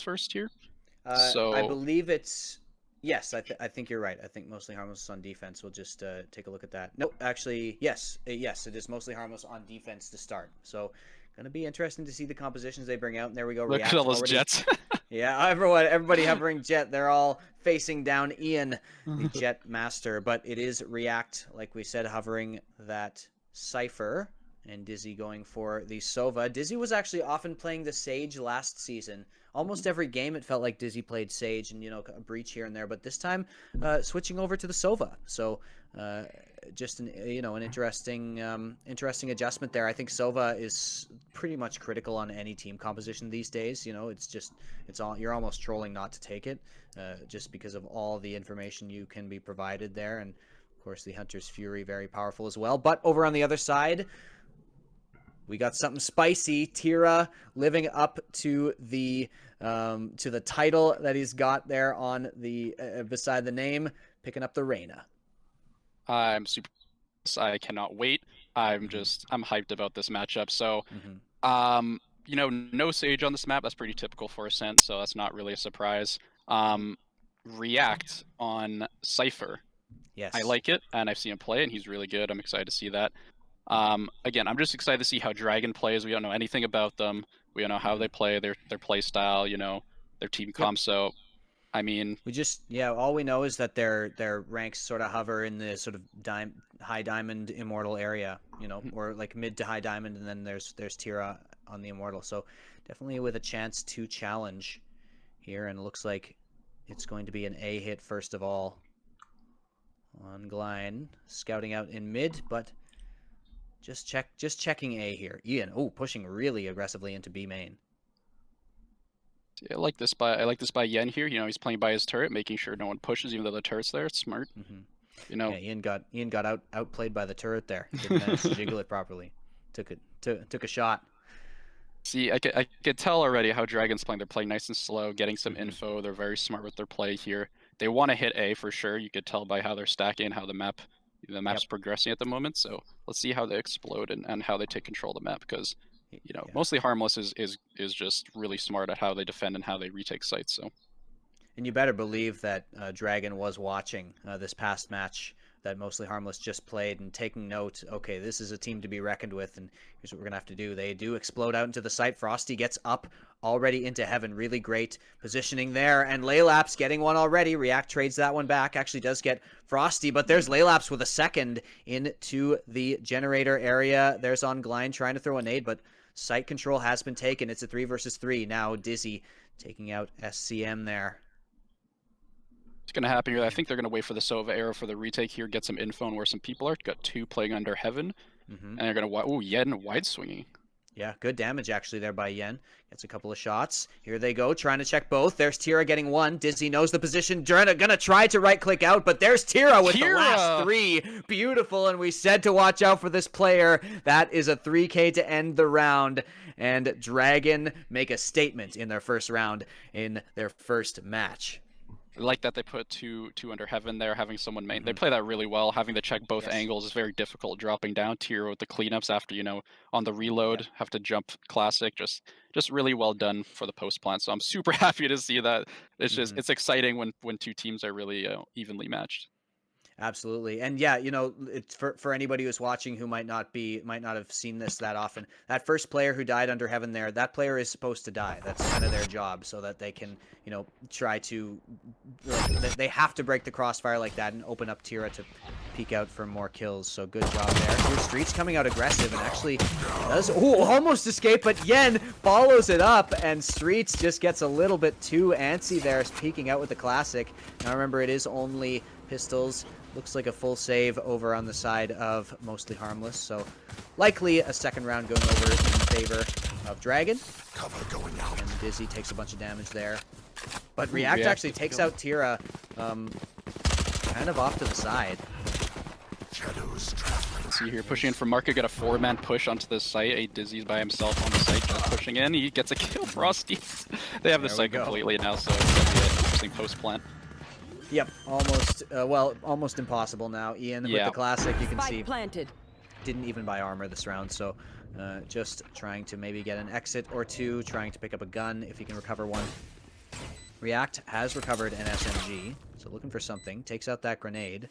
first here. I So believe it's yes. I think you're right. I think mostly harmless on defense. We'll just take a look at that. No, actually, yes, yes, it is mostly harmless on defense to start. So, gonna be interesting to see the compositions they bring out. And there we go. look at all React those already. jets. Yeah, everybody hovering Jet. They're all facing down Ian, the Jet master. But it is React, like we said, hovering that Cypher. And Dizzy going for the Sova. Dizzy was actually often playing the Sage last season. Almost every game it felt like Dizzy played Sage and, a breach here and there. But this time, switching over to the Sova. So just an interesting adjustment there. I think Sova is pretty much critical on any team composition these days. You're almost trolling not to take it, just because of all the information you can be provided there. And of course, the Hunter's Fury, very powerful as well. But over on the other side, we got something spicy. Tira living up to the title that he's got there on the beside the name, picking up the Reyna. I'm super. I cannot wait. I'm hyped about this matchup. So, no Sage on this map. That's pretty typical for Ascent, so that's not really a surprise. React on Cypher. Yes, I like it, and I've seen him play, and he's really good. I'm excited to see that. Again, I'm just excited to see how Dragon plays. We don't know anything about them. We don't know how they play, their play style, their team comp. So, I mean, all we know is that their ranks sort of hover in the sort of high diamond immortal area, or like mid to high diamond, and then there's Tira on the immortal. So definitely with a chance to challenge here, and it looks like it's going to be an A hit first of all on Glein, scouting out in mid, but just checking A here. Ian, pushing really aggressively into B main. I like this by Yen here. He's playing by his turret, making sure no one pushes, even though the turret's there. It's smart. Yeah, Ian got outplayed by the turret there. Didn't manage to jiggle it properly. Took a shot. See, I could tell already how Dragon's playing. They're playing nice and slow, getting some info. They're very smart with their play here. They want to hit A for sure. You could tell by how they're stacking, how the map's progressing at the moment. So let's see how they explode and how they take control of the map, because mostly Harmless is just really smart at how they defend and how they retake sites. So, and you better believe that Dragon was watching this past match that Mostly Harmless just played and taking note. Okay, this is a team to be reckoned with, and here's what we're gonna have to do. They do explode out into the site. Frosty gets up already into heaven. Really great positioning there, and Laylaps getting one already. React trades that one back. Actually does get Frosty, but there's Laylaps with a second into the generator area. There's on Glein trying to throw a nade, but site control has been taken. It's a 3 versus 3 now. Dizzy taking out SCM there. What's going to happen here? I think they're going to wait for the Sova arrow for the retake here, get some info on where some people are. Got 2 playing under heaven, and they're going to Yen wide swinging. Yeah, good damage actually there by Yen. Gets a couple of shots. Here they go, trying to check both. There's Tira getting one. Dizzy knows the position. Gonna try to right-click out, but there's Tira with the last 3. Beautiful, and we said to watch out for this player. That is a 3K to end the round, and Dragon make a statement in their first round in their first match. I like that they put two under heaven there, having someone main. They play that really well. Having to check both angles is very difficult. Dropping down Tira with the cleanups after, on the reload, have to jump classic. Just really well done for the post plant. So I'm super happy to see that. It's just it's exciting when 2 teams are really evenly matched. Absolutely. And yeah, it's for anybody who's watching who might not have seen this that often. That first player who died under heaven there, that player is supposed to die. That's kind of their job, so that they can, try to they have to break the crossfire like that and open up Tira to peek out for more kills. So good job there. Here's Streets coming out aggressive and actually does almost escape, but Yen follows it up, and Streets just gets a little bit too antsy there, peeking out with the classic. Now remember, it is only pistols. Looks like a full save over on the side of Mostly Harmless, so likely a second round going over in favor of Dragon. Cover going out. And Dizzy takes a bunch of damage there. But React actually takes out Tira kind of off to the side. Shadows traveling. Let's see here, pushing in from Marco, got a 4-man push onto the site. Dizzy's by himself on the site, just pushing in. He gets a kill, Frosty. They have the site completely now, so it's going to be an interesting post-plant. Yep, almost impossible now. Ian with the classic, you can see, didn't even buy armor this round, so just trying to maybe get an exit or 2, trying to pick up a gun if he can recover one. React has recovered an SMG, so looking for something. Takes out that grenade.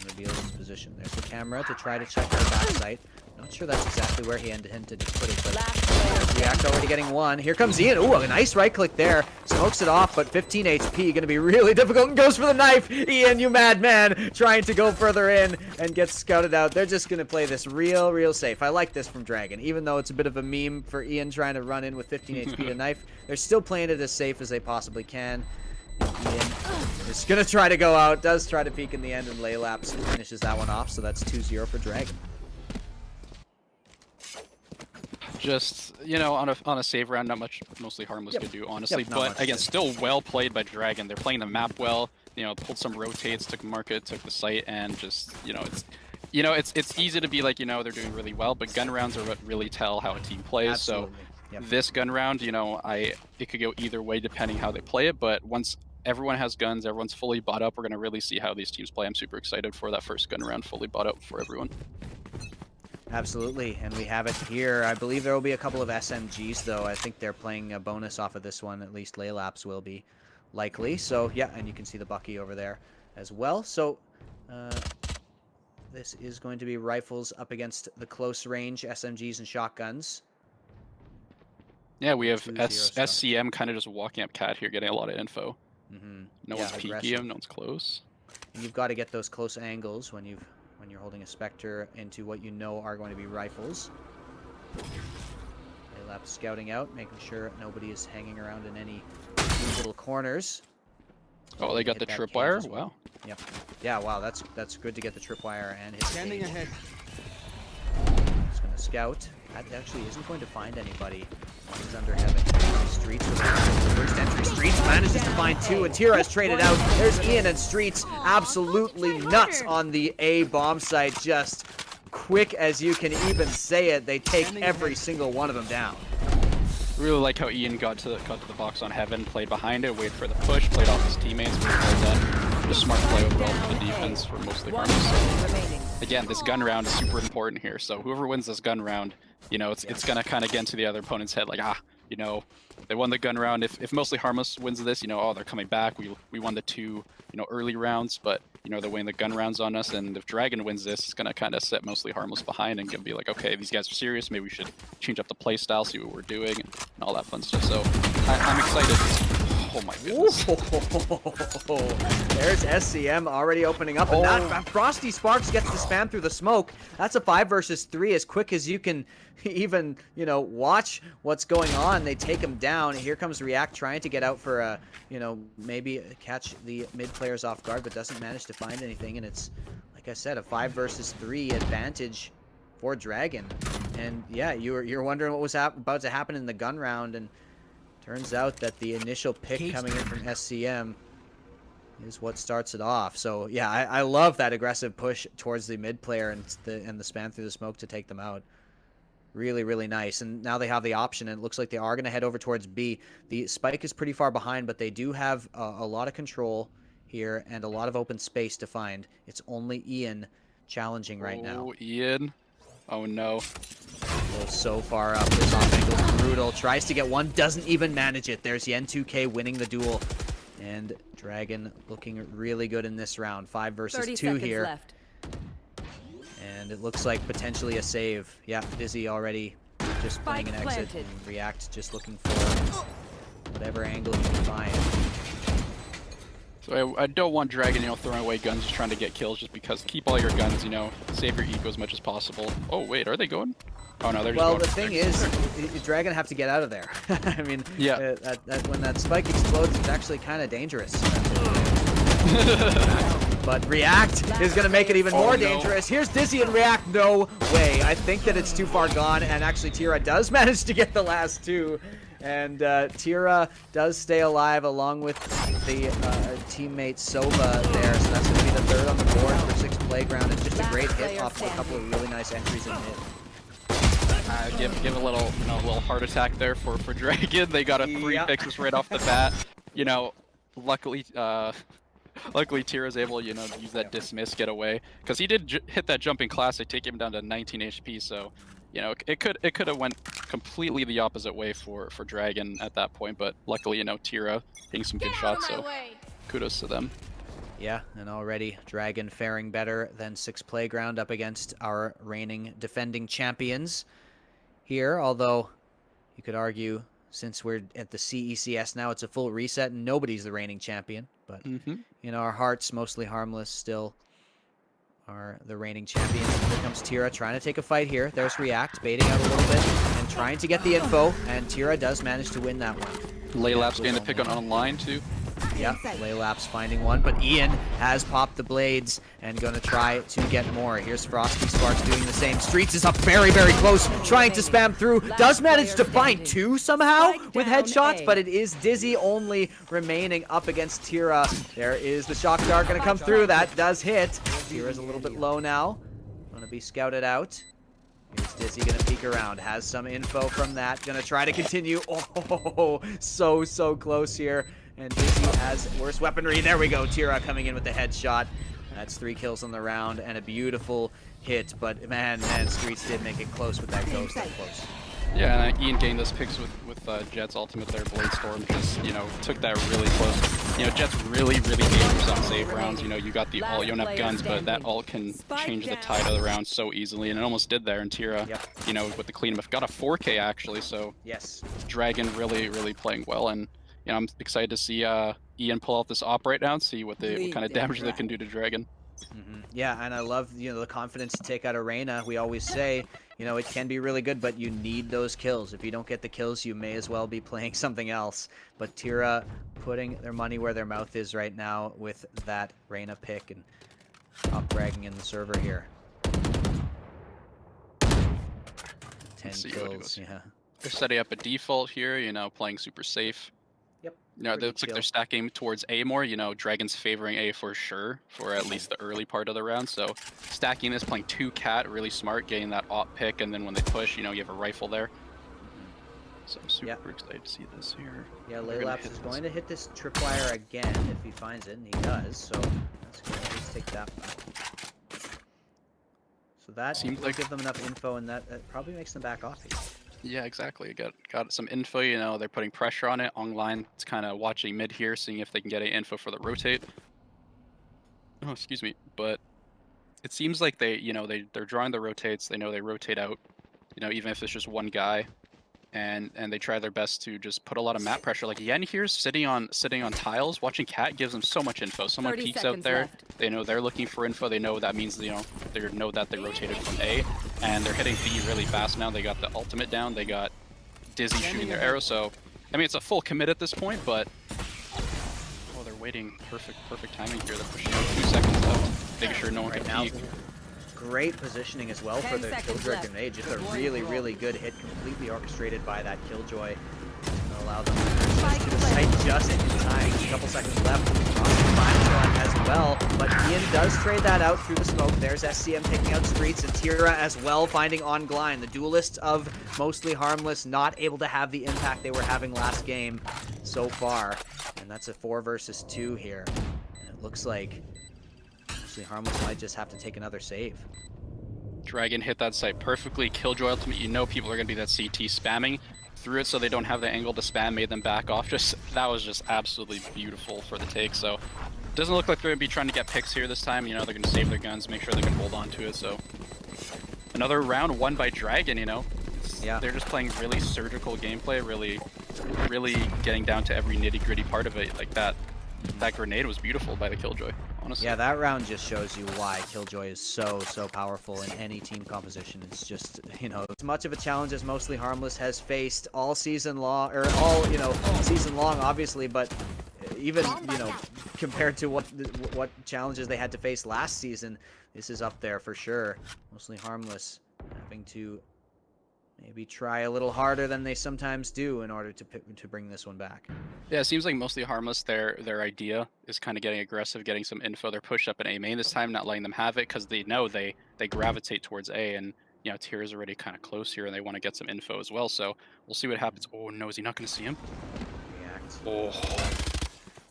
Reveals his position. There's the camera to try to check our backside. Not sure that's exactly where he intended to put it, but React already getting one. Here comes Ian. Ooh, a nice right click there. Smokes it off, but 15 HP. Going to be really difficult and goes for the knife. Ian, you madman, trying to go further in and gets scouted out. They're just going to play this real safe. I like this from Dragon. Even though it's a bit of a meme for Ian trying to run in with 15 HP to knife, they're still playing it as safe as they possibly can. Ian is going to try to go out, does try to peek in the end, and Laylapse finishes that one off, so that's 2-0 for Dragon. Just, you know, on a save round, not much, mostly Harmless could do, honestly. But again, still well played by Dragon. They're playing the map well. You know, pulled some rotates, took market, took the site, and just, you know, it's easy to be like, you know, they're doing really well, but gun rounds are what really tell how a team plays. Absolutely. So this gun round, you know, it could go either way depending how they play it. But once everyone has guns, everyone's fully bought up, we're gonna really see how these teams play. I'm super excited for that first gun round, fully bought up for everyone. Absolutely, and we have it here. I believe there will be a couple of SMGs, though. I think they're playing a bonus off of this one. At least Laylapse will be, likely. So, yeah, and you can see the Bucky over there as well. So, this is going to be rifles up against the close-range SMGs and shotguns. Yeah, we have SCM kind of just walking up cat here, getting a lot of info. No one's peeking him, no one's close. And you've got to get those close angles when you're holding a Spectre into what you know are going to be rifles. Laylapse scouting out, making sure nobody is hanging around in any little corners. Oh, they got the tripwire? Wow. Yep. Yeah, wow, that's good to get the tripwire and hit Standing ahead. He's going to scout. That actually isn't going to find anybody. He's under heaven. Streets with the first entry. Streets manages to find two, and Tira is traded out. There's Ian, and Streets absolutely nuts on the A bomb site. Just quick as you can even say it. They take every single one of them down. Really like how Ian got to the box on heaven, played behind it, waited for the push, played off his teammates, really played that. Just smart play overall for the defense for mostly Harmless. Again, this gun round is super important here. So whoever wins this gun round, you know, it's gonna kind of get into the other opponent's head, like, you know, they won the gun round. If mostly Harmless wins this, you know, oh, they're coming back. We won the 2, you know, early rounds, but you know, they're winning the gun rounds on us. And if Dragon wins this, it's gonna kind of set mostly Harmless behind and gonna be like, okay, these guys are serious. Maybe we should change up the play style, see what we're doing, and all that fun stuff. So I'm excited. Oh my goodness. There's SCM already opening up, and that Frosty Sparks gets the spam through the smoke. That's a 5 versus 3 as quick as you can even, you know, watch what's going on. They take him down. Here comes React trying to get out for a, you know, maybe catch the mid players off guard, but doesn't manage to find anything. And it's, like I said, a 5 versus 3 advantage for Dragon. And yeah, you're wondering what was about to happen in the gun round, and turns out that the initial pick coming in from SCM is what starts it off. So yeah, I love that aggressive push towards the mid player and the spam through the smoke to take them out. Really nice. And now they have the option, and it looks like they are going to head over towards B. The spike is pretty far behind, but they do have a lot of control here and a lot of open space to find. It's only Ian challenging right now. Oh, Ian. Oh no. Goes so far up. This off angle is brutal. Tries to get one, doesn't even manage it. There's Yen2K winning the duel. And Dragon looking really good in this round. 5 versus 2 here. Left. And it looks like potentially a save. Yeah, Dizzy already just playing an exit. And React just looking for whatever angle he can find. So I don't want Dragon, you know, throwing away guns, just trying to get kills, just because keep all your guns, you know, save your eco as much as possible. Oh wait, are they going? Oh no, they're just going. Well, the thing is, Dragon have to get out of there. I mean, yeah, when that spike explodes, it's actually kind of dangerous. But React is going to make it even more dangerous. Here's Dizzy and React. No way. I think that it's too far gone, and actually Tira does manage to get the last 2. And Tira does stay alive along with the teammate Sova there. So that's going to be the 3rd on the board for 6th Playground. It's just a great hit off a couple of really nice entries in mid. Give a little, you know, a little heart attack there for Dragon. They got a 3 fixes right off the bat. You know, luckily Tira's able, you know, to use that dismiss, get away, because he did hit that jumping classic, take him down to 19 HP. So, you know, it could have went completely the opposite way for Dragon at that point, but luckily, you know, Tira hitting some good shots, so kudos to them. Yeah, and already Dragon faring better than Six Playground up against our reigning defending champions here, although you could argue since we're at the CECS now, it's a full reset and nobody's the reigning champion, but in our hearts, Mostly Harmless still are the reigning champions. Here comes Tira trying to take a fight here. There's React, baiting out a little bit and trying to get the info, and Tira does manage to win that one. Laylap's getting the pick on online too. Yeah, Laylap's finding one, but Ian has popped the blades and going to try to get more. Here's Frosty Sparks doing the same. Streets is up very, very close, trying to spam through. Does manage to find two somehow with headshots, but it is Dizzy only remaining up against Tira. There is the shock dart going to come through. That does hit. Tira's a little bit low now. Going to be scouted out. Here's Dizzy going to peek around. Has some info from that. Going to try to continue. Oh, so close here. And Dizzy has worse weaponry. There we go. Tira coming in with the headshot. That's 3 kills on the round and a beautiful hit. But man, Streets did make it close with that ghost up close. Yeah, and Ian gained those picks with Jet's ultimate there, Blade Storm, just, you know, took that really close. You know, Jet's really dangerous on save rounds. You know, you got the ult, you don't have guns, but that ult can change the tide of the round so easily, and it almost did there. And Tira, you know, with the clean up, got a 4K actually, so yes, Dragon really playing well, and you know, I'm excited to see Ian pull out this op right now and see what kind of damage they can do to Dragon. Yeah, and I love, you know, the confidence to take out Arena. We always say, you know, it can be really good, but you need those kills. If you don't get the kills, you may as well be playing something else. But Tira putting their money where their mouth is right now with that Reyna pick and top bragging in the server here. 10 kills, yeah. They're setting up a default here, you know, playing super safe. You know, it looks like they're stacking towards A more. You know, Dragon's favoring A for sure for at least the early part of the round. So stacking this, playing 2 cat, really smart, getting that op pick, and then when they push, you know, you have a rifle there. So I'm super excited to see this here. Yeah, Laylaps is going to hit this tripwire again if he finds it, and he does. So that's good. At least take that back. So that seems like give them enough info, and that probably makes them back off here. Yeah, exactly. Got some info, you know, they're putting pressure on it. Online, it's kind of watching mid here, seeing if they can get any info for the rotate. Oh, excuse me. But it seems like they, you know, they're drawing the rotates. They know they rotate out, you know, even if it's just one guy. And they try their best to just put a lot of map pressure. Like Yen here's sitting on tiles, watching Cat gives them so much info. Someone peeks out there, they know they're looking for info. They know that means, you know, they know that they rotated from A, and they're hitting B really fast now. They got the ultimate down. They got Dizzy shooting their arrow. So I mean, it's a full commit at this point, but oh, they're waiting. Perfect timing here. They're pushing out 2 seconds left, making sure no one can peek. Great positioning as well for the Killjoy grenade. Just a really good hit, completely orchestrated by that Killjoy. To allow them to the site just in time. A couple seconds left. As well, but Ian does trade that out through the smoke. There's SCM taking out Streets, and Tira as well finding on Gline. The duelists of Mostly Harmless not able to have the impact they were having last game so far. And that's a 4 versus 2 here. And it looks like Mostly Harmless might just have to take another save. Dragon hit that site perfectly. Killjoy ultimate, you know people are going to be that CT spamming through it so they don't have the angle to spam, made them back off. That was just absolutely beautiful for the take. So doesn't look like they're going to be trying to get picks here this time. You know, they're going to save their guns, make sure they can hold on to it. So another round won by Dragon, you know. Yeah. They're just playing really surgical gameplay, really getting down to every nitty-gritty part of it. Like that grenade was beautiful by the Killjoy, honestly. Yeah, that round just shows you why Killjoy is so powerful in any team composition. It's just, you know, as much of a challenge as Mostly Harmless has faced all season long, or all, you know, season long, obviously, but even, you know, compared to what challenges they had to face last season, this is up there for sure. Mostly Harmless having to maybe try a little harder than they sometimes do in order to bring this one back. Yeah, it seems like Mostly Harmless, their idea is kind of getting aggressive, getting some info. They're pushed up in A main this time, not letting them have it because they know they gravitate towards A, and you know, Tira's already kind of close here and they want to get some info as well. So we'll see what happens. Oh no, is he not going to see him? React. Oh.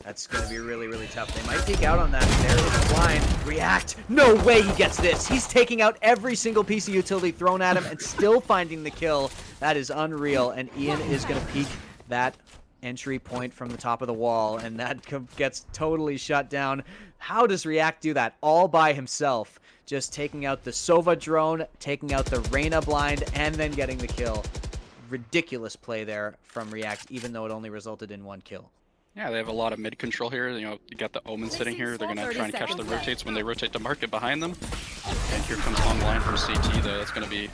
That's going to be really, really tough. They might peek out on that. There's the blind. React. No way he gets this. He's taking out every single piece of utility thrown at him and still finding the kill. That is unreal. And Ian is going to peek that entry point from the top of the wall, and that gets totally shut down. How does React do that all by himself? Just taking out the Sova drone, taking out the Reyna blind, and then getting the kill. Ridiculous play there from React, even though it only resulted in 1 kill. Yeah, they have a lot of mid control here. You know, you got the Omen sitting here. They're gonna try and catch the rotates when they rotate to market behind them. And here comes online from CT though. That's gonna be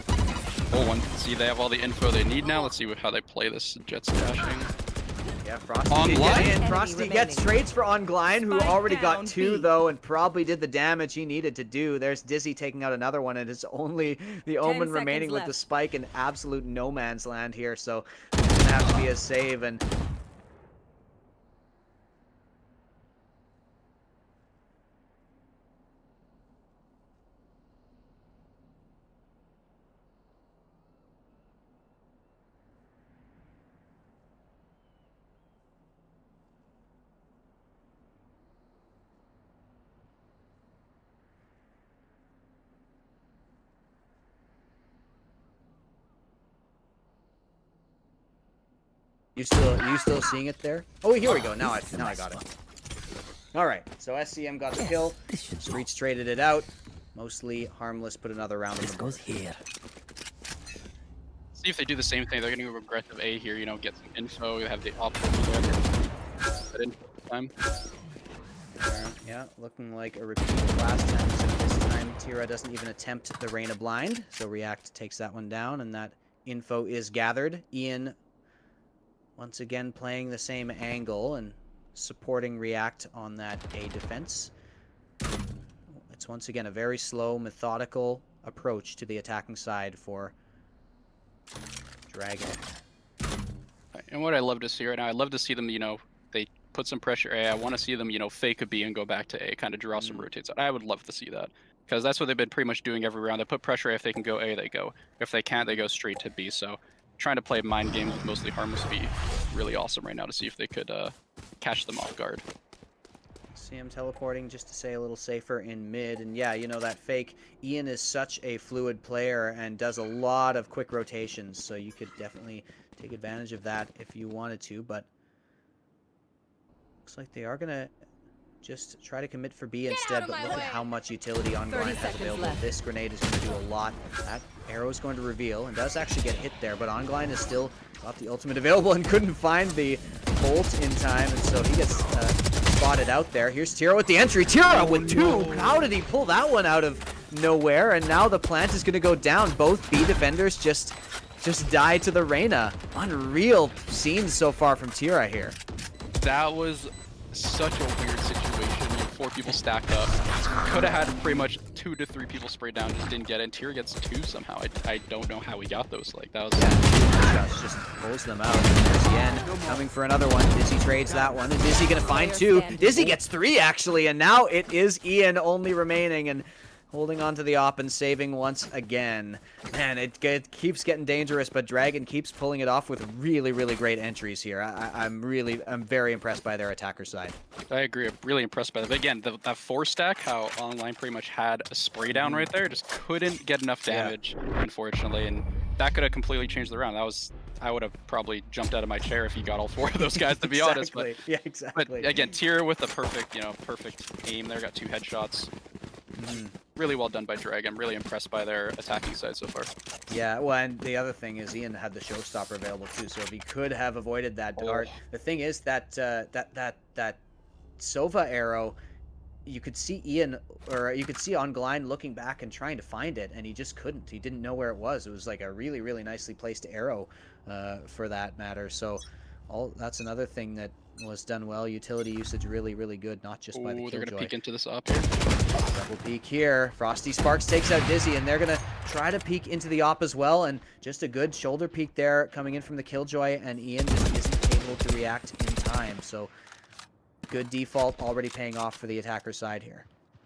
oh one. See, they have all the info they need now. Let's see how they play this Jets dashing. Yeah, Frosty get in. Frosty gets trades for Ongline, who already got 2 though, and probably did the damage he needed to do. There's Dizzy taking out another one, and it's only the Omen remaining with the spike in absolute no man's land here. So it's gonna have to be a save. And you still seeing it there? Oh, here we go. Now I got it. All right. So SCM got the kill. Streets traded it out. Mostly Harmless put another round on the board. here. See if they do the same thing. They're gonna go aggressive A here. You know, get some info. You have the op that info time. Yeah, looking like a repeat of last time. So this time Tira doesn't even attempt the Reyna blind. So React takes that one down, and that info is gathered. Ian once again playing the same angle and supporting React on that A defense. It's once again a very slow, methodical approach to the attacking side for Dragon. And what I love to see right now, I love to see them, you know, they put some pressure A. I want to see them, you know, fake a B and go back to A, kind of draw some rotates. I would love to see that. Because that's what they've been pretty much doing every round. They put pressure A. If they can go A, they go. If they can't, they go straight to B. So trying to play mind games with mostly Harmless be really awesome right now to see if they could catch them off guard. See him teleporting just to stay a little safer in mid. And yeah, you know, that fake. Ian is such a fluid player and does a lot of quick rotations. So you could definitely take advantage of that if you wanted to. But looks like they are going to just try to commit for B instead. But look at how much utility Ongline has available. This grenade is going to do a lot. That arrow is going to reveal and does actually get hit there. But Ongline is still got the ultimate available and couldn't find the bolt in time. And so he gets spotted out there. Here's Tira with the entry. Tira with 2. How did he pull that one out of nowhere? And now the plant is going to go down. Both B defenders just die to the Reyna. Unreal scenes so far from Tira here. That was such a weird situation. You have 4 people stacked up. Could have had pretty much 2 to 3 people sprayed down. Just didn't get it. And Tira gets 2 somehow. I don't know how he got those. Like that was. Yeah, just pulls them out. There's Yen coming for another one. Dizzy trades that one. And Dizzy gonna find 2. Dizzy gets 3 actually, and now it is Ian only remaining and holding on to the op and saving once again. Man, it keeps getting dangerous, but Dragon keeps pulling it off with really, really great entries here. I'm very impressed by their attacker side. I agree. I'm really impressed by that. But again, that 4 stack, how Online pretty much had a spray down right there, just couldn't get enough damage, unfortunately, and that could have completely changed the round. I would have probably jumped out of my chair if he got all 4 of those guys, to be honest. But yeah, exactly. But again, Tira with the perfect aim there, got 2 headshots. Really well done by Dragon. I'm really impressed by their attacking side so far. Yeah, well, and the other thing is Ian had the showstopper available too, so if he could have avoided that dart. The thing is that that Sova arrow, you could see Ian, or you could see Ongline looking back and trying to find it, and he just couldn't. He didn't know where it was. It was like a really, really nicely placed arrow, for that matter. So, that's another thing that was done well. Utility usage really, really good, not just by the Killjoy. They're gonna peek into this op here. Double peek here. Frosty Sparks takes out Dizzy, and they're gonna try to peek into the op as well. And just a good shoulder peek there coming in from the Killjoy, and Ian just isn't able to react in time. So good default already paying off for the attacker side here.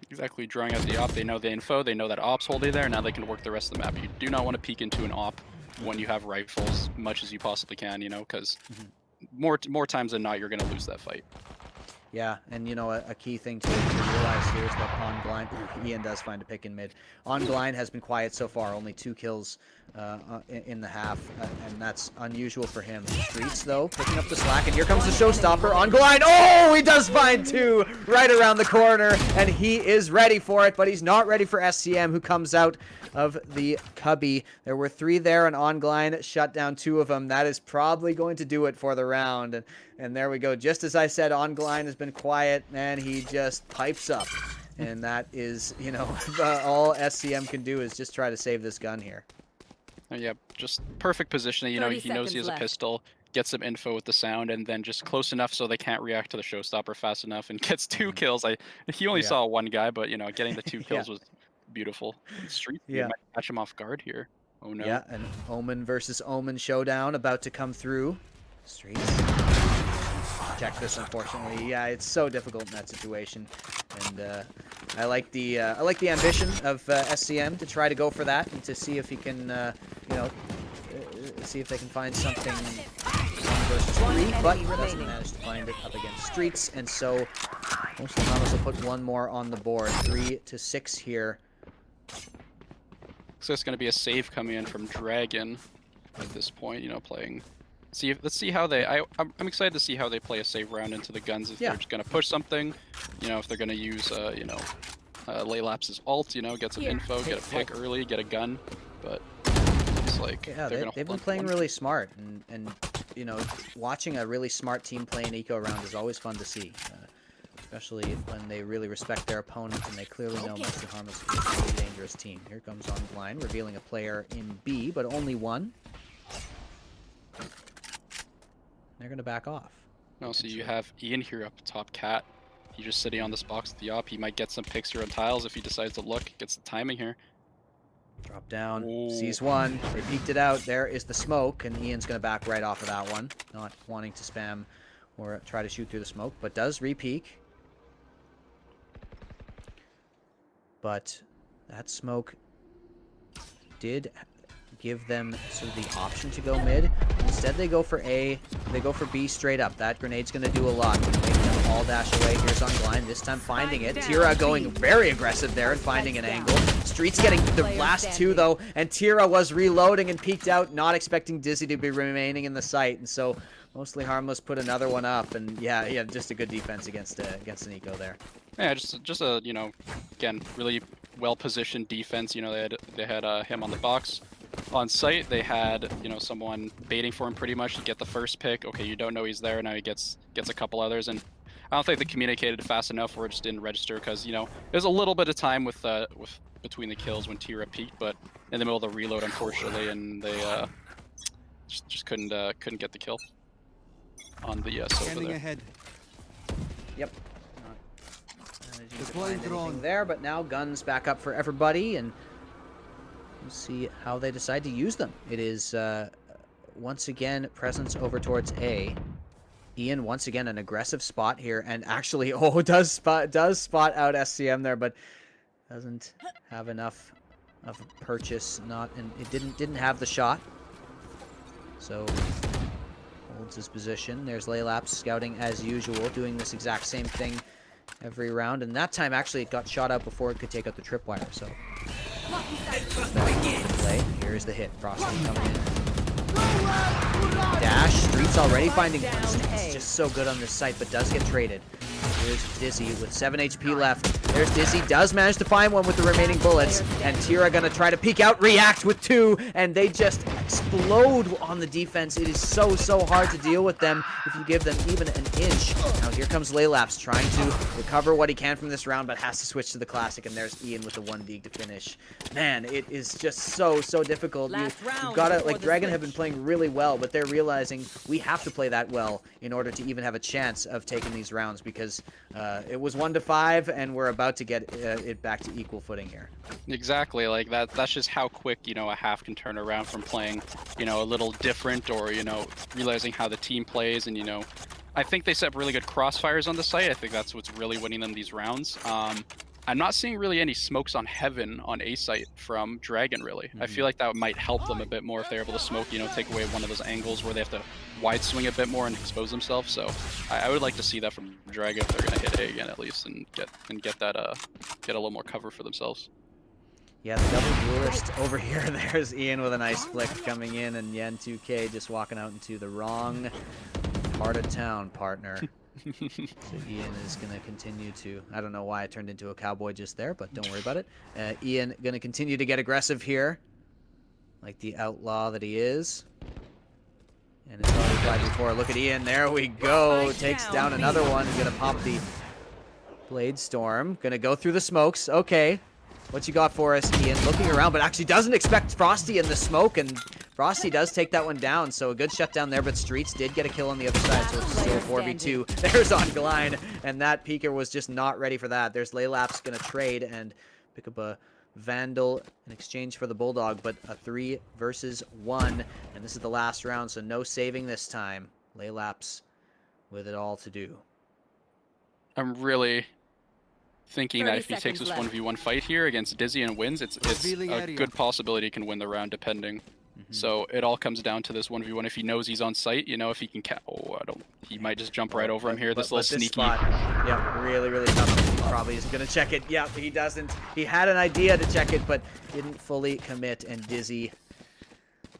Exactly, drawing out the op. They know the info. They know that op's holding there. Now they can work the rest of the map. You do not want to peek into an op when you have rifles, much as you possibly can, you know, because more times than not, you're going to lose that fight. Yeah, and you know, a key thing to realize here is that On Blind, Ian does find a pick in mid. On Blind has been quiet so far, only 2 kills in the half, and that's unusual for him. Streets, though, picking up the slack, and here comes the showstopper. On Blind, oh, he does find 2 right around the corner, and he is ready for it, but he's not ready for SCM, who comes out of the cubby. There were 3 there, and On Blind shut down 2 of them. That is probably going to do it for the round. And there we go. Just as I said, On Blind has been quiet, and he just pipes up. And that is, you know, all SCM can do is just try to save this gun here. Yeah, just perfect positioning. You know, he knows he has left. a pistol, gets some info with the sound, and then just close enough so they can't react to the showstopper fast enough, and gets 2 kills. He only saw 1 guy, but you know, getting the 2 kills was beautiful. Street might catch him off guard here. Oh no. Yeah, an Omen versus Omen showdown about to come through. Streets. Check this, unfortunately. Yeah, it's so difficult in that situation, and I like the ambition of SCM to try to go for that and to see if he can, you know, see if they can find something. 1 versus 3, but doesn't manage to find it up against Streets, and so mostly Harmless will put 1 more on the board. 3 to 6 here. So it's going to be a save coming in from Dragon at this point. You know, playing. Let's see how they. I'm excited to see how they play a save round into the guns. If they're just gonna push something, you know, if they're gonna use you know, Laylaps's ult, you know, get some info, get a pick early, get a gun. But it's like they've been playing really smart, and you know, watching a really smart team play an eco round is always fun to see. Especially when they really respect their opponent and they clearly know Mr. Harmless is a really dangerous team. Here comes On Blind, revealing a player in B, but only 1. They're going to back off. No, so you have Ian here up top, Cat. He's just sitting on this box with the op. He might get some picks here on tiles if he decides to look. Gets the timing here. Drop down, Ooh. sees 1. They peeked it out. There is the smoke, and Ian's going to back right off of that one. Not wanting to spam or try to shoot through the smoke, but does re-peek. But that smoke did give them sort of the option to go mid. Instead, they go for A. They go for B straight up. That grenade's going to do a lot. Make them all dash away. Here's On Blind, this time finding it. Tira going very aggressive there and finding an angle. Streets getting the last 2, though, and Tira was reloading and peeked out, not expecting Dizzy to be remaining in the site. And so, mostly Harmless put another one up. And yeah, just a good defense against an eco there. Yeah, just a, you know, again, really well-positioned defense. You know, they had him on the box. On site, they had, you know, someone baiting for him pretty much to get the first pick. Okay, you don't know he's there. Now he gets a couple others, and I don't think they communicated fast enough, or it just didn't register because, you know, there's a little bit of time with between the kills when Tira peaked, but in the middle of the reload, unfortunately, and they just couldn't get the kill on the Sova there. Ahead. Yep. Not managing to find anything there, but now guns back up for everybody, and we'll see how they decide to use them. It is, once again, presence over towards A. Ian, once again, an aggressive spot here, and actually, does spot out SCM there, but doesn't have enough of a purchase. It didn't have the shot, so holds his position. There's Laylaps scouting as usual, doing this exact same thing every round, and that time actually it got shot out before it could take out the tripwire. So. Play. Here's the hit. Frosty coming in. Dash. Streets already finding guns. It's just so good on this site, but does get traded. Here's Dizzy with 7 HP left. There's Dizzy. Does manage to find 1 with the remaining bullets. And Tira gonna try to peek out, react with 2, and they just explode on the defense. It is so hard to deal with them if you give them even an inch. Now here comes Laylaps trying to recover what he can from this round, but has to switch to the classic, and there's Ian with the 1 dig to finish. Man, it is just so difficult. You've gotta, like, Dragon have been playing really well, but they're realizing we have to play that well in order to even have a chance of taking these rounds, because it was 1-5, and we're about to get it back to equal footing here. Exactly, like that's just how quick, you know, a half can turn around from playing, you know, a little different, or, you know, realizing how the team plays. And, you know, I think they set up really good crossfires on the site. I think that's what's really winning them these rounds. I'm not seeing really any smokes on Heaven on A site from Dragon, really. I feel like that might help them a bit more if they're able to smoke, you know, take away one of those angles where they have to wide swing a bit more and expose themselves. So I would like to see that from Dragon if they're going to hit A again at least and get that get a little more cover for themselves. Yeah, the double duelist over here. There's Ian with a nice flick coming in, and Yen2K just walking out into the wrong part of town, partner. So Ian is going to continue to, I don't know why I turned into a cowboy just there, but don't worry about it. Ian going to continue to get aggressive here, like the outlaw that he is. And it's already tried before. Look at Ian. There we go. Takes down another one. Going to pop the Blade Storm. Going to go through the smokes. Okay. What you got for us, Ian? Looking around, but actually doesn't expect Frosty in the smoke, and Frosty does take that one down, so a good shutdown there, but Streets did get a kill on the other side, so it's still 4v2. There's on Gline, and that Peeker was just not ready for that. There's Laylap's going to trade and pick up a Vandal in exchange for the Bulldog, but a 3 versus 1, and this is the last round, so no saving this time. Laylap's with it all to do. I'm really thinking that if he takes this 1v1 fight here against Dizzy and wins, it's a good possibility he can win the round depending. So it all comes down to this 1v1. If he knows he's on site, you know, if he can he might just jump right over him here. This little sneaky spot, yeah, really tough. Probably isn't gonna check it. Yeah, he doesn't. He had an idea to check it, but didn't fully commit. And Dizzy,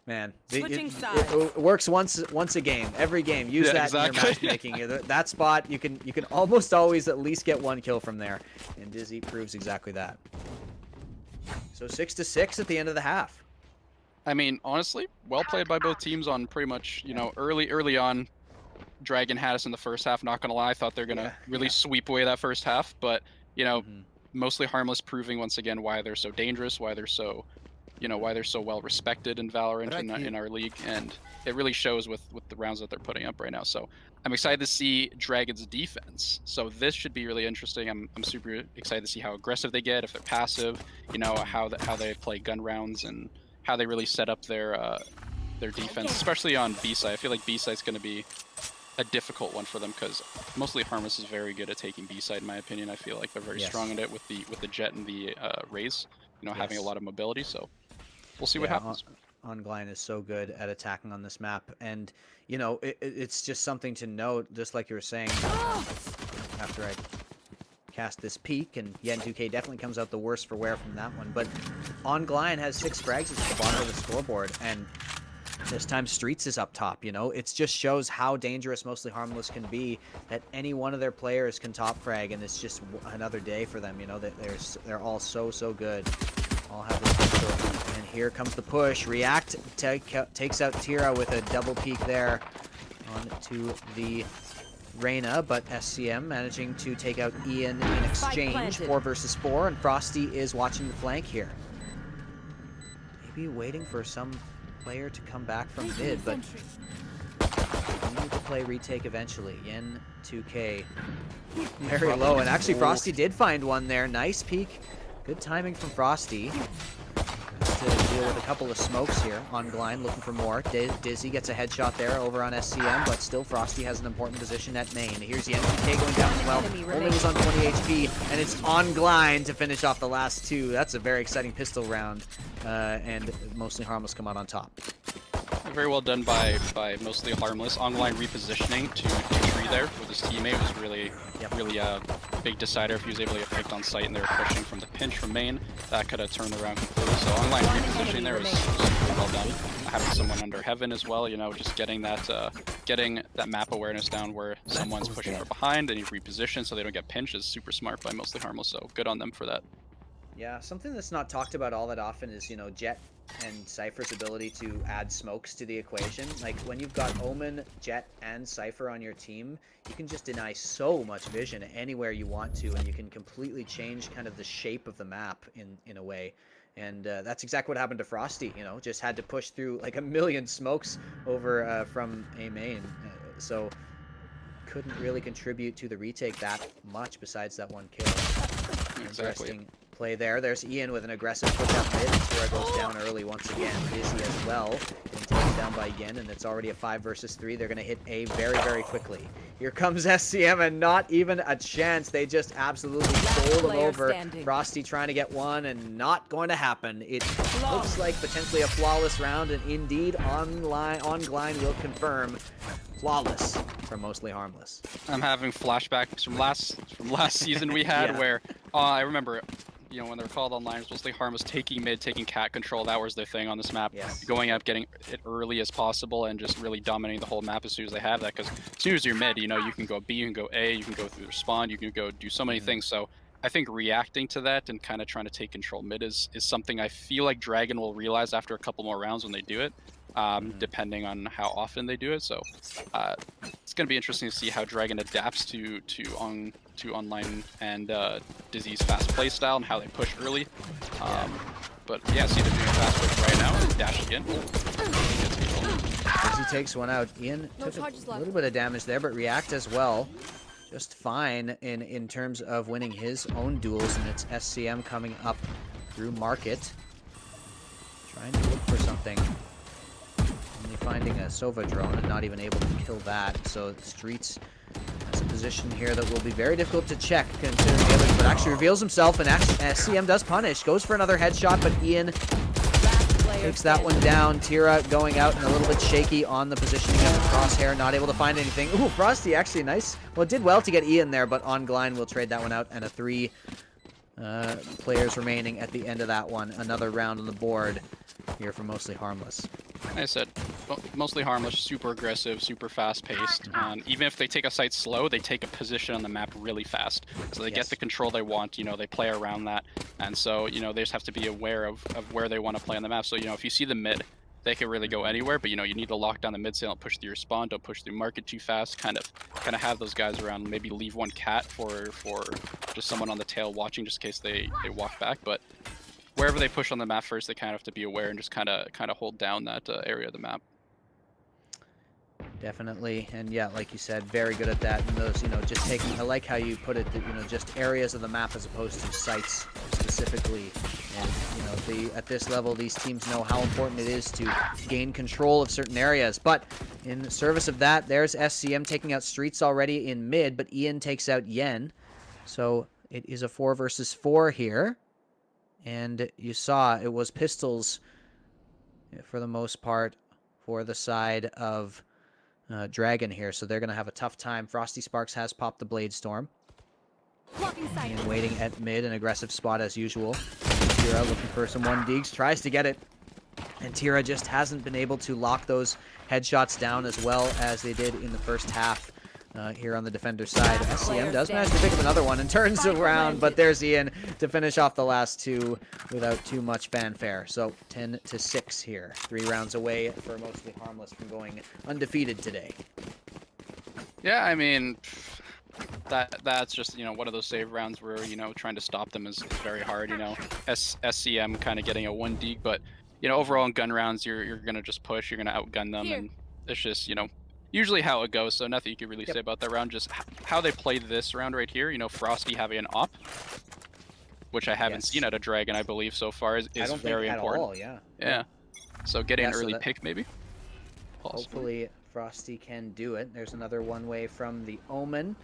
man, it works once a game. Every game, use that in your matchmaking. That spot, you can almost always at least get one kill from there, and Dizzy proves exactly that. So 6-6 at the end of the half. I mean, honestly, well played by both teams on pretty much, you know, early on. Dragon had us in the first half, not gonna lie. I thought they're gonna really sweep away that first half, but, you know, mostly Harmless proving once again why they're so dangerous, why they're so, you know, why they're so well respected in Valorant in our league, and it really shows with the rounds that they're putting up right now. So I'm excited to see Dragon's defense. So this should be really interesting. I'm super excited to see how aggressive they get, if they're passive, you know, how they play gun rounds and how they really set up their defense, especially on B side. I feel like B side's going to be a difficult one for them because mostly Harmless is very good at taking B side, in my opinion. I feel like they're very strong at it with the Jet and the Raze, you know, having a lot of mobility. So we'll see what happens. Ongline is so good at attacking on this map, and you know, it's just something to note, just like you were saying. After I cast this peek, and Yen2K definitely comes out the worse for wear from that one, but Ongline has 6 frags at the bottom of the scoreboard, and this time Streets is up top. You know, it just shows how dangerous mostly Harmless can be, that any one of their players can top frag, and it's just another day for them. You know, that they're all so good, all have the potential. And here comes the push. React takes out Tira with a double peek there onto the Reyna, but SCM managing to take out Ian in exchange. 4 versus 4, and Frosty is watching the flank here. Maybe waiting for some player to come back from mid, but we need to play retake eventually. Yen2K very low, and actually Frosty did find one there. Nice peek. Good timing from Frosty. To deal with a couple of smokes here on Gline, looking for more. Dizzy gets a headshot there over on SCM, but still Frosty has an important position at main. Here's the Yen2K going down as well. Only was on 20 HP, and it's on Gline to finish off the last 2. That's a very exciting pistol round, and mostly Harmless come out on top. Very well done by mostly Harmless. Ongline repositioning to tree there with his teammate was really a big decider. If he was able to get picked on site and they were pushing from the pinch from main, that could have turned around completely. So Ongline repositioning there was super well done. Having someone under Heaven as well, you know, just getting that map awareness down where someone's pushing from behind and you reposition so they don't get pinched is super smart by mostly Harmless. So good on them for that. Yeah, something that's not talked about all that often is, you know, Jet and Cypher's ability to add smokes to the equation. Like, when you've got Omen, Jet, and Cypher on your team, you can just deny so much vision anywhere you want to, and you can completely change kind of the shape of the map in a way. And that's exactly what happened to Frosty, you know, just had to push through like a million smokes over from A main. So couldn't really contribute to the retake that much besides that one kill. Interesting play there. There's Ian with an aggressive push up mid. Tira goes down early once again. Dizzy as well. And taken down by Yen, and it's already a 5 versus 3. They're going to hit A very, very quickly. Here comes SCM, and not even a chance. They just absolutely bowled them over. Frosty trying to get one, and not going to happen. It looks like potentially a flawless round, and indeed, Ongline will confirm flawless for Mostly Harmless. I'm having flashbacks from last season we had Yeah. where I remember, you know, when they're called online, it's mostly Harmless taking mid, taking cat control. That was their thing on this map. Yes. Going up, getting it early as possible, and just really dominating the whole map as soon as they have that. Because as soon as you're mid, you know, you can go B, you can go A, you can go through the spawn, you can go do so many things. So I think reacting to that and kind of trying to take control mid is something I feel like Dragon will realize after a couple more rounds when they do it. Depending on how often they do it. So it's going to be interesting to see how Dragon adapts to online and Dizzy's fast play style and how they push early. But yeah, see them doing a fast push right now and dash again. Dizzy takes one out. Ian took a little bit of damage there, but react as well. Just fine in terms of winning his own duels, and it's SCM coming up through Market. Trying to look for something. Only finding a Sova drone and not even able to kill that. So Streets has a position here that will be very difficult to check considering the others, but actually reveals himself, and SCM does punish. Goes for another headshot, but Ian takes that one down. Tira going out and a little bit shaky on the positioning of the crosshair, not able to find anything. Ooh, Frosty actually nice. Well, it did well to get Ian there, but Ongline will trade that one out, and a 3 players remaining at the end of that one. Another round on the board here for Mostly Harmless. Like I said, Mostly Harmless, super aggressive, super fast-paced. Even if they take a site slow, they take a position on the map really fast. So they get the control they want, you know, they play around that. And so, you know, they just have to be aware of where they want to play on the map. So, you know, if you see the mid, they can really go anywhere, but, you know, you need to lock down the mid so don't push through your spawn, don't push through Market too fast, kind of have those guys around, maybe leave one cat for just someone on the tail watching just in case they walk back. But wherever they push on the map first, they kind of have to be aware and just kind of hold down that area of the map. Definitely, and yeah, like you said, very good at that. And those, you know, just taking, I like how you put it, that, you know, just areas of the map as opposed to sites specifically. And, you know, at this level, these teams know how important it is to gain control of certain areas. But in service of that, there's SCM taking out Streets already in mid, but Ian takes out Yen. So it is a 4 versus 4 here. And you saw it was pistols for the most part for the side of Dragon here, so they're going to have a tough time. Frosty Sparks has popped the Blade Storm. And waiting at mid, an aggressive spot as usual. Tira looking for some 1Ds, tries to get it. And Tira just hasn't been able to lock those headshots down as well as they did in the first half. Here on the defender side, SCM does manage to pick up another one and turns around, but there's Ian to finish off the last 2 without too much fanfare. So 10-6 here, 3 rounds away for Mostly Harmless from going undefeated today. Yeah, I mean, that's just, you know, one of those save rounds where, you know, trying to stop them is very hard. You know, SCM kind of getting a 1D, but, you know, overall in gun rounds, you're gonna just push, you're gonna outgun them, and it's just, you know, usually how it goes, so nothing you can really say about that round. Just how they played this round right here. You know, Frosty having an op, which I haven't seen at a Dragon, I believe, so far, is very important. All, yeah. Yeah. So getting an early pick, maybe. Hopefully, Frosty can do it. There's another one-way from the Omen.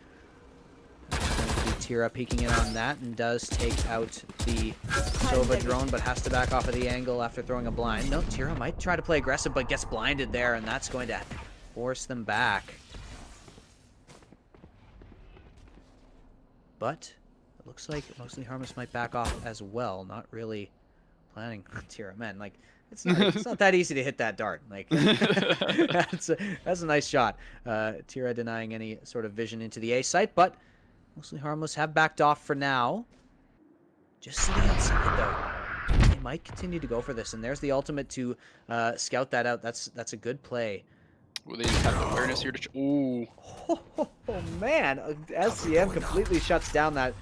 Tira peeking in on that and does take out the Sova drone, but has to back off of the angle after throwing a blind. No, Tira might try to play aggressive, but gets blinded there, and that's going to force them back. But it looks like Mostly Harmless might back off as well. Not really planning on Tira. Man, like, it's not that easy to hit that dart. Like, that's a nice shot. Tira denying any sort of vision into the A site, but Mostly Harmless have backed off for now. Just sitting outside though. They might continue to go for this, and there's the ultimate to scout that out. That's a good play. Well, they have the awareness here to... Ooh. Oh, man. SCM completely shuts down that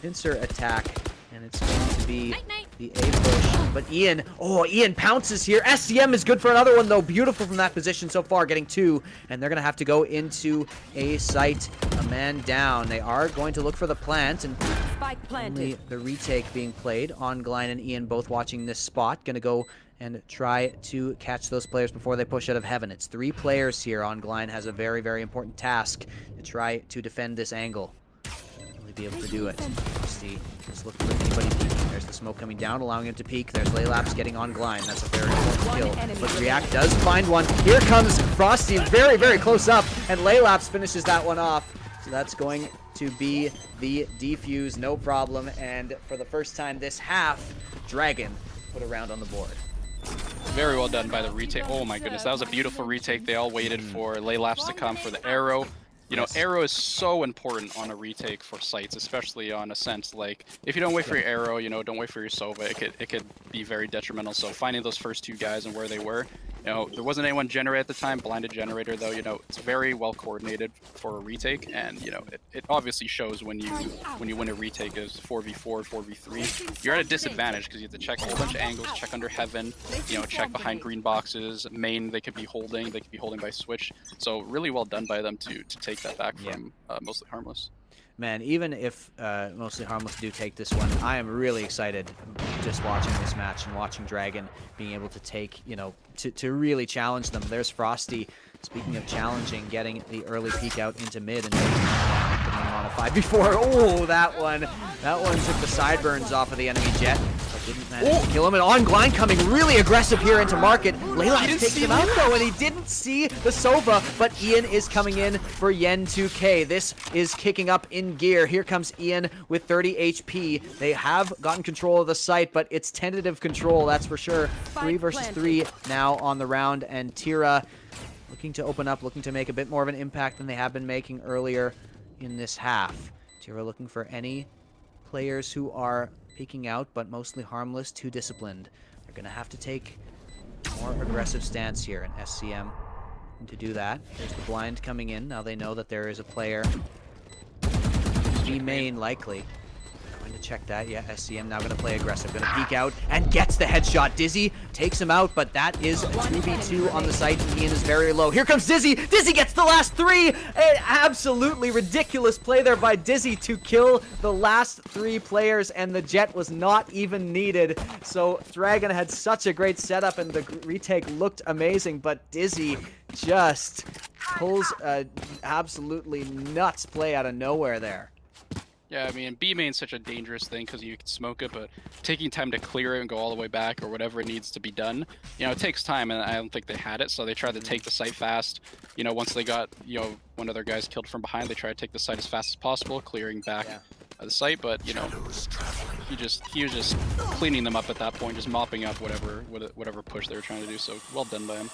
pincer attack. And it's going to be the A push. But Ian pounces here. SCM is good for another one, though. Beautiful from that position so far, getting 2. And they're going to have to go into a site. A man down. They are going to look for the plant. And only the retake being played. Ongline and Ian both watching this spot. Going to go and try to catch those players before they push out of heaven. It's 3 players here. Ongline has a very, very important task to try to defend this angle. Will he be able to do it? Frosty is looking for anybody peeking. There's the smoke coming down, allowing him to peek. There's Laylaps getting Ongline. That's a very important kill. But React does find one. Here comes Frosty, very, very close up, and Laylaps finishes that one off. So that's going to be the defuse, no problem. And for the first time this half, Dragon put a round on the board. Very well done by the retake. Oh my goodness, that was a beautiful retake. They all waited for Laylaps to come for the arrow. You know, arrow is so important on a retake for sites, especially on Ascent. Like, if you don't wait for your arrow, you know, don't wait for your Sova, it could be very detrimental. So finding those first 2 guys and where they were, you know, there wasn't anyone generated at the time, blinded generator though, you know, it's very well coordinated for a retake, and you know, it obviously shows when you win a retake as 4v4, 4v3. You're at a disadvantage because you have to check a whole bunch of angles, check under heaven, you know, check behind green boxes, main they could be holding by switch. So really well done by them to take that back from Mostly Harmless. Man, even if Mostly Harmless do take this one, I am really excited just watching this match and watching Dragon being able to take, you know, to really challenge them. There's Frosty, speaking of challenging, getting the early peek out into mid and putting him on a 5v4. Oh, that one took the sideburns off of the enemy Jet. Didn't manage to kill him, and Ongline coming really aggressive here into market. Laylaps takes him out though, and he didn't see the Sova, but Ian is coming in for Yen 2K. This is kicking up in gear. Here comes Ian with 30 HP. They have gotten control of the site, but it's tentative control, that's for sure. 3 versus 3 now on the round, and Tira looking to open up, looking to make a bit more of an impact than they have been making earlier in this half. Tira looking for any players who are peeking out, but Mostly Harmless, too disciplined. They're going to have to take a more aggressive stance here, and SCM to do that. There's the blind coming in. Now they know that there is a player. B main, likely. Going to check that. Yeah, SCM now going to play aggressive. Going to peek out and gets the headshot. Dizzy takes him out, but that is a 2v2 on the site, and Ian is very low. Here comes Dizzy. Dizzy gets the last 3. An absolutely ridiculous play there by Dizzy to kill the last 3 players, and the Jet was not even needed. So Dragon had such a great setup, and the retake looked amazing, but Dizzy just pulls a absolutely nuts play out of nowhere there. Yeah, I mean, B main's such a dangerous thing because you can smoke it, but taking time to clear it and go all the way back or whatever it needs to be done, you know, it takes time, and I don't think they had it, so they tried to take the site fast. You know, once they got, you know, one of their guys killed from behind, they tried to take the site as fast as possible, clearing back the site, but, you know, he was just cleaning them up at that point, just mopping up whatever push they were trying to do, so well done by him.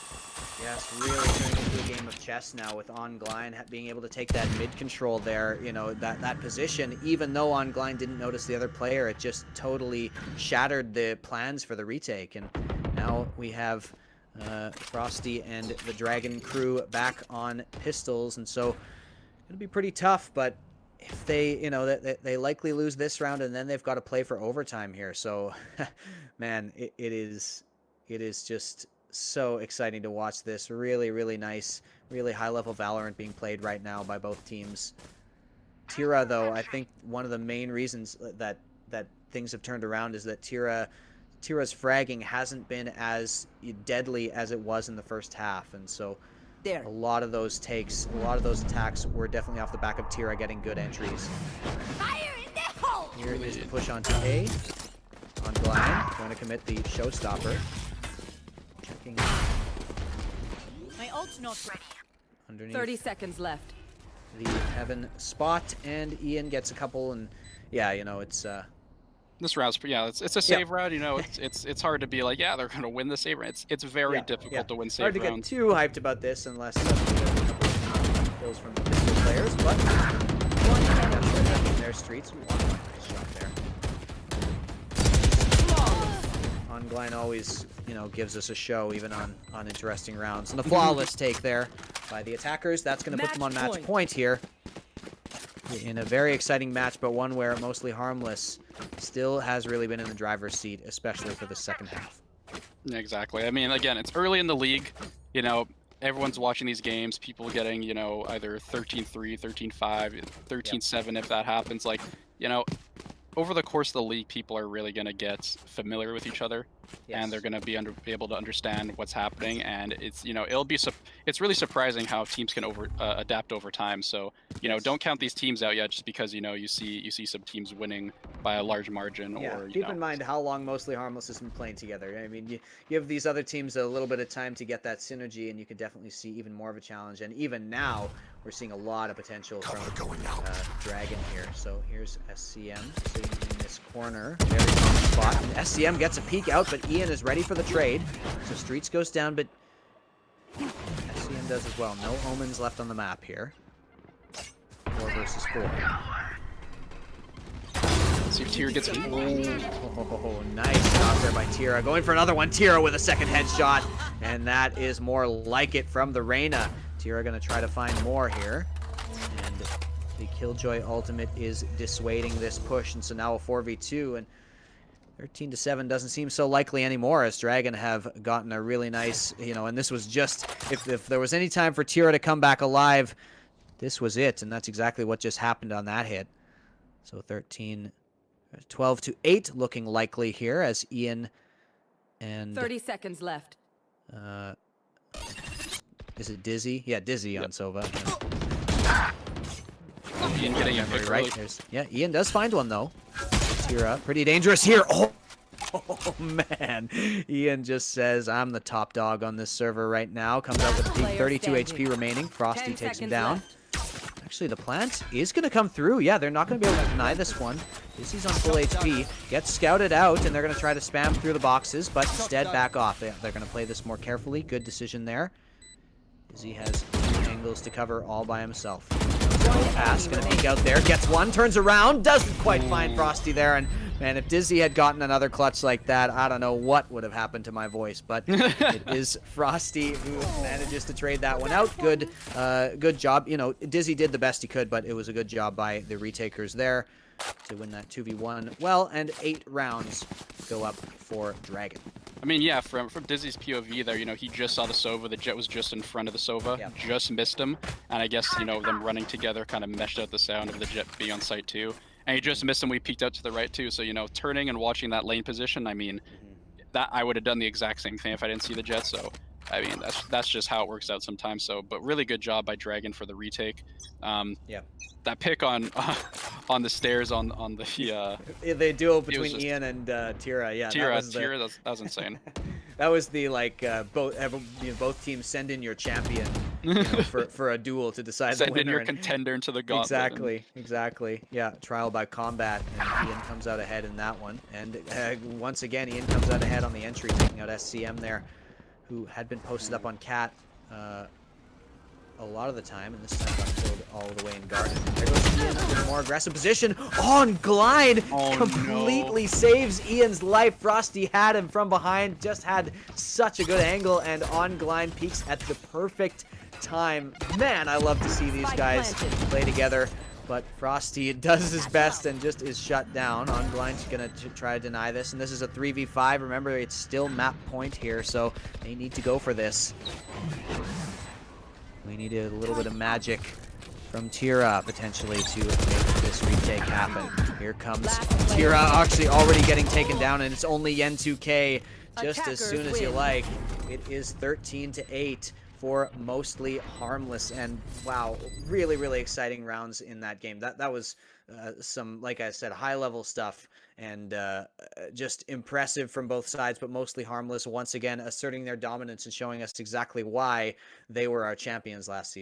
Yes, really turning into a game of chess now with Ongline being able to take that mid control there, you know, that position. Even though Ongline didn't notice the other player, it just totally shattered the plans for the retake. And now we have Frosty and the Dragon crew back on pistols, and so it'll be pretty tough, but if they, you know, they likely lose this round, and then they've got to play for overtime here. So, man, it is just so exciting to watch this. Really, really nice, really high-level Valorant being played right now by both teams. Tira, though, I think one of the main reasons that things have turned around is that Tira's fragging hasn't been as deadly as it was in the first half, and so a lot of those takes, a lot of those attacks were definitely off the back of Tira getting good entries. Here is the push onto A. Ongline going to commit the showstopper. Checking. My ult's not ready. Underneath 30 seconds left. the heaven spot, and Ian gets a couple, and yeah, you know, it's this round's it's a save round. You know, it's hard to be like, yeah, they're gonna win the save round. It's very difficult to win save rounds. Hard to get too hyped about this unless we get a couple of kills from the pistol players, but in their streets. Nice shot there. Ongline always, you know, gives us a show even on interesting rounds. And the flawless take there by the attackers. That's going to put them on match point here in a very exciting match, but one where Mostly Harmless still has really been in the driver's seat, especially for the second half. Exactly. I mean, again, it's early in the league. You know, everyone's watching these games. People getting, you know, either 13-3, 13-5, 13-7 if that happens. Like, you know, over the course of the league, people are really going to get familiar with each other, and they're Yes. going to be able to understand what's happening. And it's it's really surprising how teams can adapt over time. So Yes. don't count these teams out yet just because you see some teams winning by a large margin, Yeah, or keep in mind how long Mostly Harmless has been playing together. I mean, you give these other teams a little bit of time to get that synergy, and you can definitely see even more of a challenge. And even now, we're seeing a lot of potential Cover from going out. Dragon here. So here's SCM sitting in this corner, very common spot. And SCM gets a peek out, but Ian is ready for the trade. So Streets goes down, but SCM does as well. No omens left on the map here. 4 versus 4. see if Tyr gets. Oh, nice stop there by Tira. Going for another one. Tira with a second headshot. And that is more like it from the Reyna. Tira going to try to find more here. And the Killjoy ultimate is dissuading this push. And so now a 4v2. And 13-7 doesn't seem so likely anymore, as Dragon have gotten a really nice, and this was just, if there was any time for Tira to come back alive, this was it. And that's exactly what just happened on that hit. So 12-8 looking likely here as Ian and 30 seconds left. is it Dizzy? Yeah, Dizzy on Sova. Ian getting a Very pick right. early. Yeah, Ian does find one though. Tira, pretty dangerous here. Oh man, Ian just says, I'm the top dog on this server right now. Comes out with a peak, 32 HP remaining. Frosty 10 takes him seconds down. left. Actually, the plant is going to come through. Yeah, they're not going to be able to deny this one. Dizzy's on full HP. Gets scouted out, and they're going to try to spam through the boxes, but instead back off. They're going to play this more carefully. Good decision there. Dizzy has angles to cover all by himself. Pass, going to peek out there. Gets one, turns around. Doesn't quite find Frosty there. And, man, if Dizzy had gotten another clutch like that, I don't know what would have happened to my voice. But it is Frosty who manages to trade that one out. Good job. Dizzy did the best he could, but it was a good job by the retakers there to win that 2v1. Well, and 8 rounds go up for Dragon. I mean, yeah, from Dizzy's POV there, he just saw the Sova. The Jet was just in front of the Sova, Yeah. just missed him. And I guess, them running together kind of meshed out the sound of the Jet being on site too. And he just missed him. We peeked out to the right too. So, turning and watching that lane position, I mean, that I would have done the exact same thing if I didn't see the Jet. So, I mean, that's just how it works out sometimes. So, but really good job by Dragon for the retake. Yeah. That pick on the stairs on the They duel was between just- Ian and Tira. Yeah, Tira, that that was insane. was the both teams send in your champion for a duel to decide the Send in winner. your and- contender into the gauntlet. Exactly. Yeah, trial by combat, and Ian comes out ahead in that one. And once again, Ian comes out ahead on the entry, taking out SCM there, who had been posted up on Cat a lot of the time, and this time got killed all the way in garden. There goes Ian in a more aggressive position. On glide, Oh, completely saves Ian's life. Frosty had him from behind, just had such a good angle, and on glide peaks at the perfect time. Man, I love to see these Spike guys planted. play together. But Frosty does his best and just is shut down. On glid's gonna try to deny this, and this is a 3v5. Remember, it's still map point here, so they need to go for this. We need a little bit of magic from Tira, potentially, to make this retake happen. Here comes Tira, actually already getting taken down, and it's only Yen2K just as Attackers soon as you win. like. It is 13-8 for Mostly Harmless, and wow, really, really exciting rounds in that game. That was some, like I said, high-level stuff, and just impressive from both sides, but Mostly Harmless once again asserting their dominance and showing us exactly why they were our champions last season.